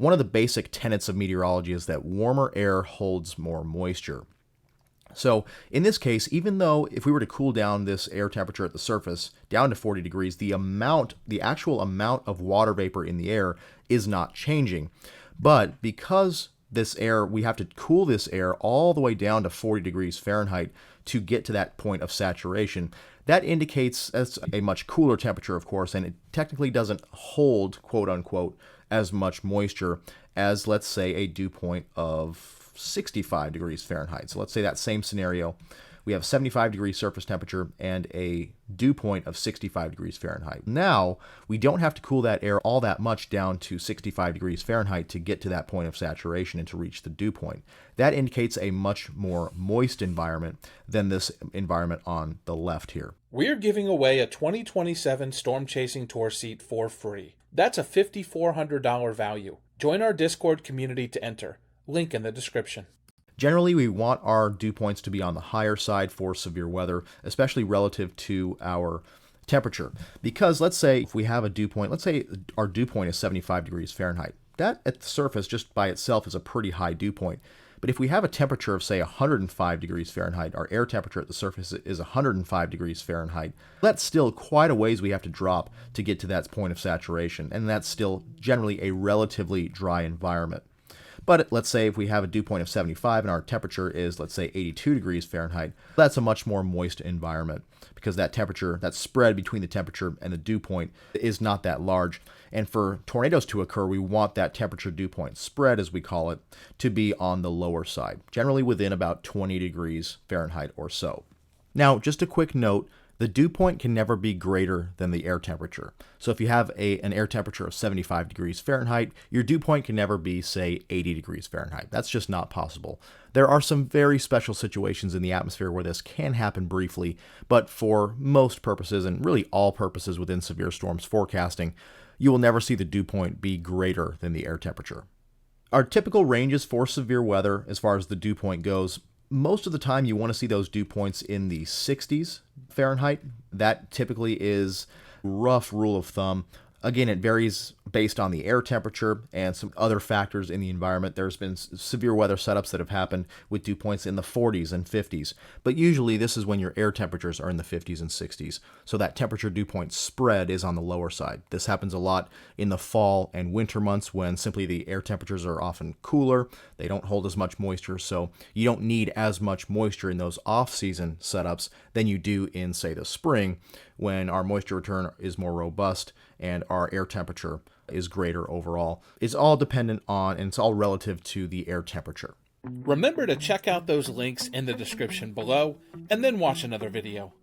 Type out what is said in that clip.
one of the basic tenets of meteorology is that warmer air holds more moisture. So in this case, even though if we were to cool down this air temperature at the surface down to 40 degrees, the actual amount of water vapor in the air is not changing. But because this air, we have to cool this air all the way down to 40 degrees Fahrenheit to get to that point of saturation. That indicates as a much cooler temperature, of course, and it technically doesn't hold, quote unquote, as much moisture as, let's say, a dew point of 65 degrees Fahrenheit. So let's say that same scenario, we have 75 degrees surface temperature and a dew point of 65 degrees Fahrenheit. Now, we don't have to cool that air all that much down to 65 degrees Fahrenheit to get to that point of saturation and to reach the dew point. That indicates a much more moist environment than this environment on the left here. We're giving away a 2027 Storm Chasing Tour seat for free. That's a $5,400 value. Join our Discord community to enter. Link in the description. Generally, we want our dew points to be on the higher side for severe weather, especially relative to our temperature. Because let's say if we have a dew point, let's say our dew point is 75 degrees Fahrenheit. That at the surface just by itself is a pretty high dew point. But if we have a temperature of, say, 105 degrees Fahrenheit, our air temperature at the surface is 105 degrees Fahrenheit, that's still quite a ways we have to drop to get to that point of saturation. And that's still generally a relatively dry environment. But let's say if we have a dew point of 75 and our temperature is, let's say, 82 degrees Fahrenheit, that's a much more moist environment because that temperature, that spread between the temperature and the dew point is not that large. And for tornadoes to occur, we want that temperature dew point spread, as we call it, to be on the lower side, generally within about 20 degrees Fahrenheit or so. Now, just a quick note, the dew point can never be greater than the air temperature. So if you have an air temperature of 75 degrees Fahrenheit, your dew point can never be, say, 80 degrees Fahrenheit. That's just not possible. There are some very special situations in the atmosphere where this can happen briefly, but for most purposes, and really all purposes within severe storms forecasting, you will never see the dew point be greater than the air temperature. Our typical ranges for severe weather, as far as the dew point goes, most of the time you want to see those dew points in the 60s Fahrenheit. That typically is rough rule of thumb. Again, it varies based on the air temperature and some other factors in the environment. There's been severe weather setups that have happened with dew points in the 40s and 50s, but usually this is when your air temperatures are in the 50s and 60s, so that temperature dew point spread is on the lower side. This happens a lot in the fall and winter months when simply the air temperatures are often cooler, they don't hold as much moisture, so you don't need as much moisture in those off-season setups than you do in, say, the spring, when our moisture return is more robust and our air temperature is greater overall. It's all dependent on, and it's all relative to the air temperature. Remember to check out those links in the description below, and then watch another video.